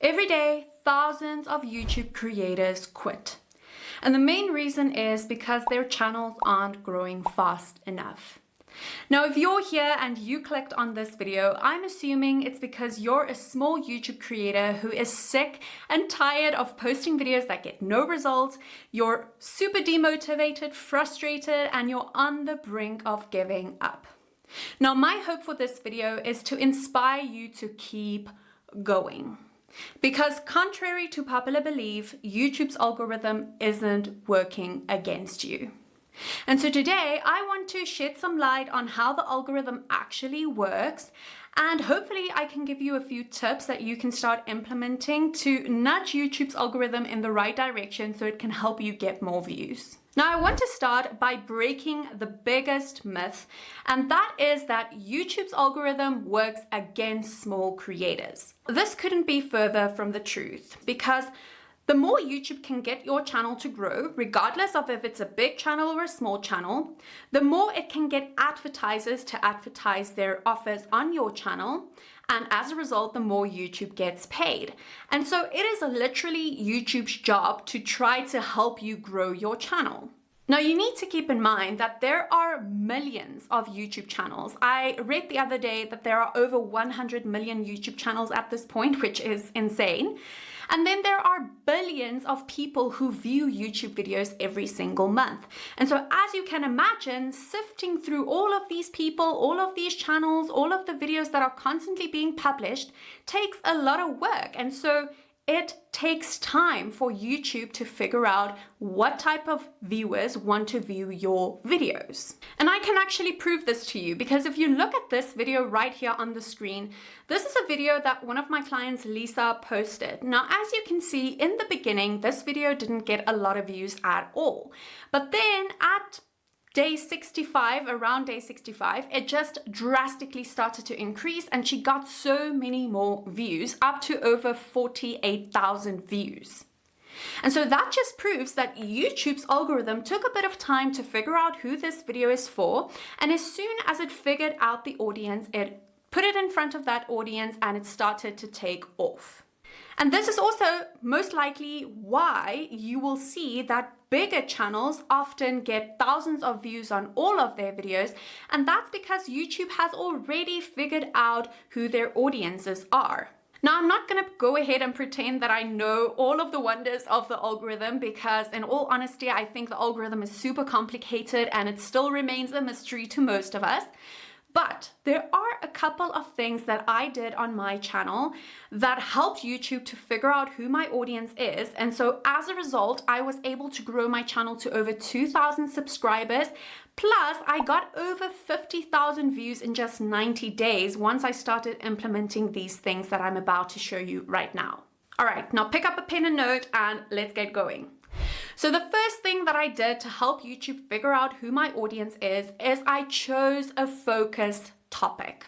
Every day, thousands of YouTube creators quit. And the main reason is because their channels aren't growing fast enough. Now, if you're here and you clicked on this video, I'm assuming it's because you're a small YouTube creator who is sick and tired of posting videos that get no results. You're super demotivated, frustrated, and you're on the brink of giving up. Now, my hope for this video is to inspire you to keep going. Because contrary to popular belief, YouTube's algorithm isn't working against you. And so today I want to shed some light on how the algorithm actually works, and hopefully I can give you a few tips that you can start implementing to nudge YouTube's algorithm in the right direction so it can help you get more views. Now, I want to start by breaking the biggest myth, and that is that YouTube's algorithm works against small creators. This couldn't be further from the truth, because the more YouTube can get your channel to grow, regardless of if it's a big channel or a small channel, the more it can get advertisers to advertise their offers on your channel. And as a result, the more YouTube gets paid. And so it is literally YouTube's job to try to help you grow your channel. Now, you need to keep in mind that there are millions of YouTube channels. I read the other day that there are over 100 million YouTube channels at this point, which is insane. And then there are billions of people who view YouTube videos every single month. And so as you can imagine, sifting through all of these people, all of these channels, all of the videos that are constantly being published takes a lot of work. And so it takes time for YouTube to figure out what type of viewers want to view your videos. And I can actually prove this to you, because if you look at this video right here on the screen, this is a video that one of my clients, Lisa, posted. Now, as you can see in the beginning, this video didn't get a lot of views at all. But then at day 65, around day 65, it just drastically started to increase, and she got so many more views, up to over 48,000 views. And so that just proves that YouTube's algorithm took a bit of time to figure out who this video is for, and as soon as it figured out the audience, it put it in front of that audience and it started to take off. And this is also most likely why you will see that bigger channels often get thousands of views on all of their videos, and that's because YouTube has already figured out who their audiences are. Now, I'm not going to go ahead and pretend that I know all of the wonders of the algorithm, because in all honesty, I think the algorithm is super complicated and it still remains a mystery to most of us. But there are a couple of things that I did on my channel that helped YouTube to figure out who my audience is. And so as a result, I was able to grow my channel to over 2,000 subscribers. Plus, I got over 50,000 views in just 90 days once I started implementing these things that I'm about to show you right now. All right, now pick up a pen and note and let's get going. So the first thing that I did to help YouTube figure out who my audience is I chose a focus topic.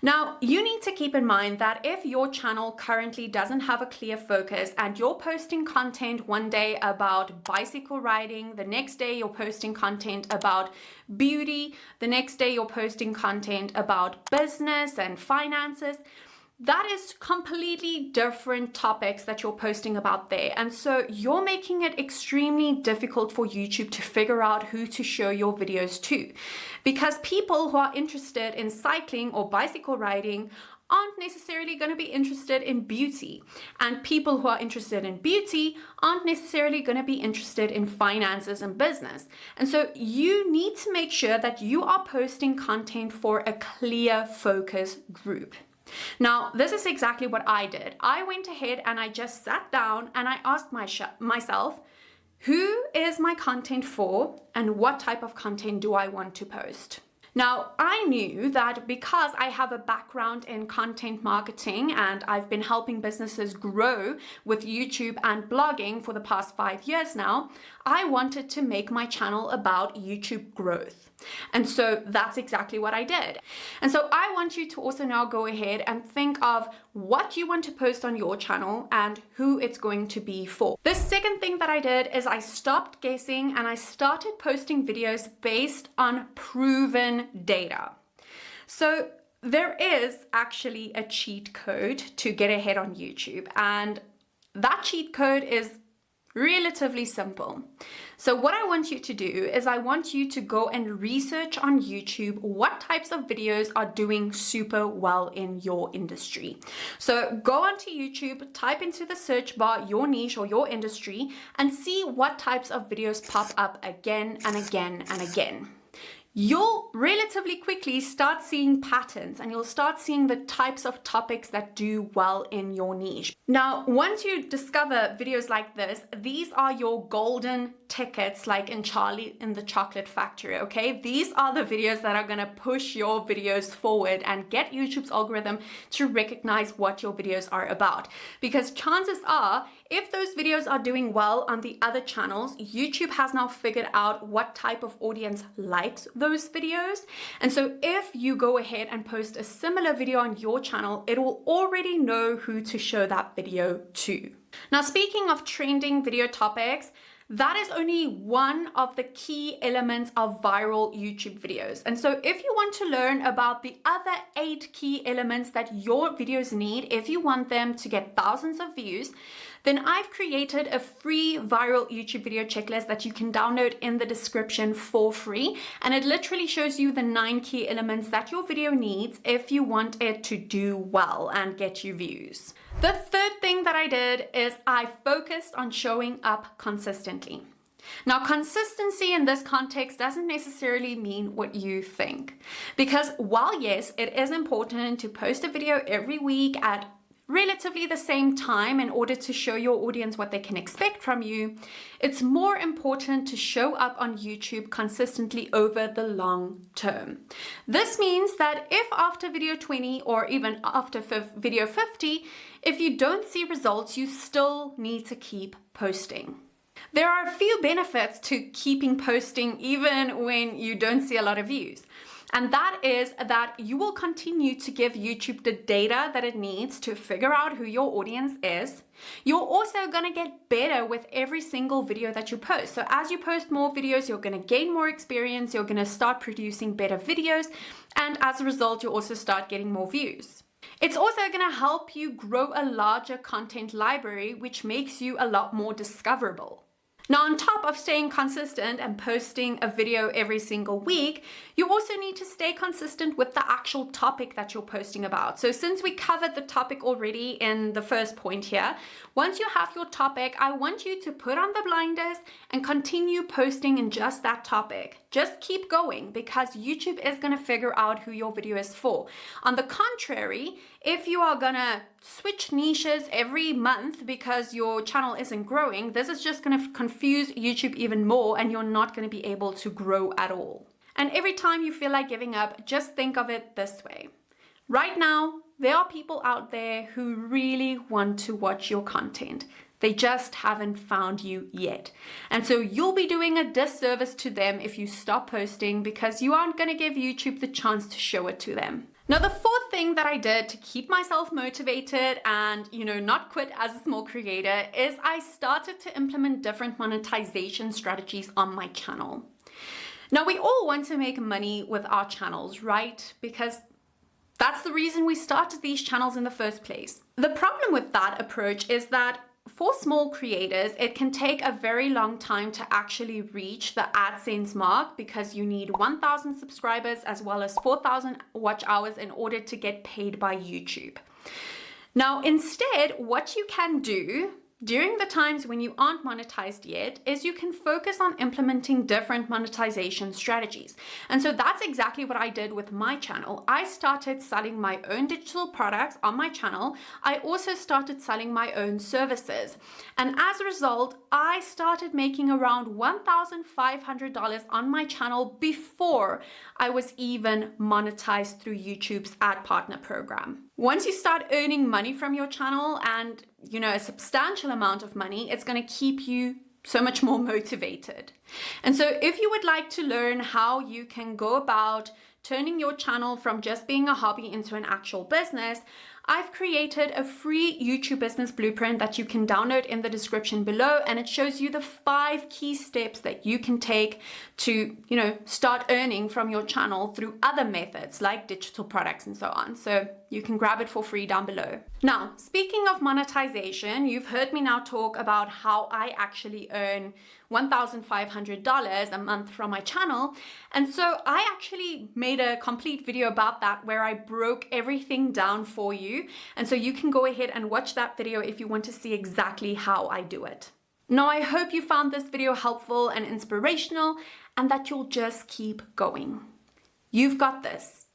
Now, you need to keep in mind that if your channel currently doesn't have a clear focus and you're posting content one day about bicycle riding, the next day you're posting content about beauty, the next day you're posting content about business and finances, that is completely different topics that you're posting about there. And so you're making it extremely difficult for YouTube to figure out who to show your videos to. Because people who are interested in cycling or bicycle riding aren't necessarily going to be interested in beauty. And people who are interested in beauty aren't necessarily going to be interested in finances and business. And so you need to make sure that you are posting content for a clear focus group. Now, this is exactly what I did. I went ahead and I just sat down and I asked myself, who is my content for and what type of content do I want to post? Now, I knew that because I have a background in content marketing and I've been helping businesses grow with YouTube and blogging for the past 5 years now, I wanted to make my channel about YouTube growth. And so that's exactly what I did. And so I want you to also now go ahead and think of what you want to post on your channel and who it's going to be for. The second thing that I did is I stopped guessing and I started posting videos based on proven data. So there is actually a cheat code to get ahead on YouTube, and that cheat code is relatively simple. So what I want you to do is I want you to go and research on YouTube what types of videos are doing super well in your industry. So go onto YouTube, type into the search bar your niche or your industry, and see what types of videos pop up again and again and again. You'll relatively quickly start seeing patterns, and you'll start seeing the types of topics that do well in your niche. Now, once you discover videos like this, these are your golden tickets, like in Charlie in the Chocolate Factory, okay? These are the videos that are gonna push your videos forward and get YouTube's algorithm to recognize what your videos are about. Because chances are, if those videos are doing well on the other channels, YouTube has now figured out what type of audience likes those videos. And so if you go ahead and post a similar video on your channel, it will already know who to show that video to. Now, speaking of trending video topics, that is only one of the key elements of viral YouTube videos. And so if you want to learn about the other 8 key elements that your videos need, if you want them to get thousands of views, then I've created a free viral YouTube video checklist that you can download in the description for free. And it literally shows you the 9 key elements that your video needs if you want it to do well and get you views. The third thing that I did is I focused on showing up consistently. Now, consistency in this context doesn't necessarily mean what you think, because while yes, it is important to post a video every week at relatively the same time in order to show your audience what they can expect from you, it's more important to show up on YouTube consistently over the long term. This means that if after video 20 or even after video 50, if you don't see results, you still need to keep posting. There are a few benefits to keeping posting even when you don't see a lot of views. And that is that you will continue to give YouTube the data that it needs to figure out who your audience is. You're also going to get better with every single video that you post. So as you post more videos, you're going to gain more experience. You're going to start producing better videos. And as a result, you also start getting more views. It's also going to help you grow a larger content library, which makes you a lot more discoverable. Now, on top of staying consistent and posting a video every single week, you also need to stay consistent with the actual topic that you're posting about. So since we covered the topic already in the first point here, once you have your topic, I want you to put on the blinders and continue posting in just that topic. Just keep going, because YouTube is going to figure out who your video is for. On the contrary, if you are going to switch niches every month because your channel isn't growing, this is just going to confuse YouTube even more, and you're not going to be able to grow at all. And every time you feel like giving up, just think of it this way. Right now, there are people out there who really want to watch your content. They just haven't found you yet. And so you'll be doing a disservice to them if you stop posting, because you aren't going to give YouTube the chance to show it to them. Now, the fourth thing that I did to keep myself motivated and, not quit as a small creator is I started to implement different monetization strategies on my channel. Now, we all want to make money with our channels, right? Because that's the reason we started these channels in the first place. The problem with that approach is that for small creators, it can take a very long time to actually reach the AdSense mark, because you need 1,000 subscribers as well as 4,000 watch hours in order to get paid by YouTube. Now, instead, what you can do during the times when you aren't monetized yet is you can focus on implementing different monetization strategies. And so that's exactly what I did with my channel. I started selling my own digital products on my channel. I also started selling my own services. And as a result, I started making around $1,500 on my channel before I was even monetized through YouTube's ad partner program. Once you start earning money from your channel, and a substantial amount of money, it's going to keep you so much more motivated. And so if you would like to learn how you can go about turning your channel from just being a hobby into an actual business, I've created a free YouTube business blueprint that you can download in the description below, and it shows you the 5 key steps that you can take to, start earning from your channel through other methods like digital products and so on. So you can grab it for free down below. Now, speaking of monetization, you've heard me now talk about how I actually earn $1,500 a month from my channel. And so I actually made a complete video about that where I broke everything down for you. And so you can go ahead and watch that video if you want to see exactly how I do it. Now, I hope you found this video helpful and inspirational and that you'll just keep going. You've got this.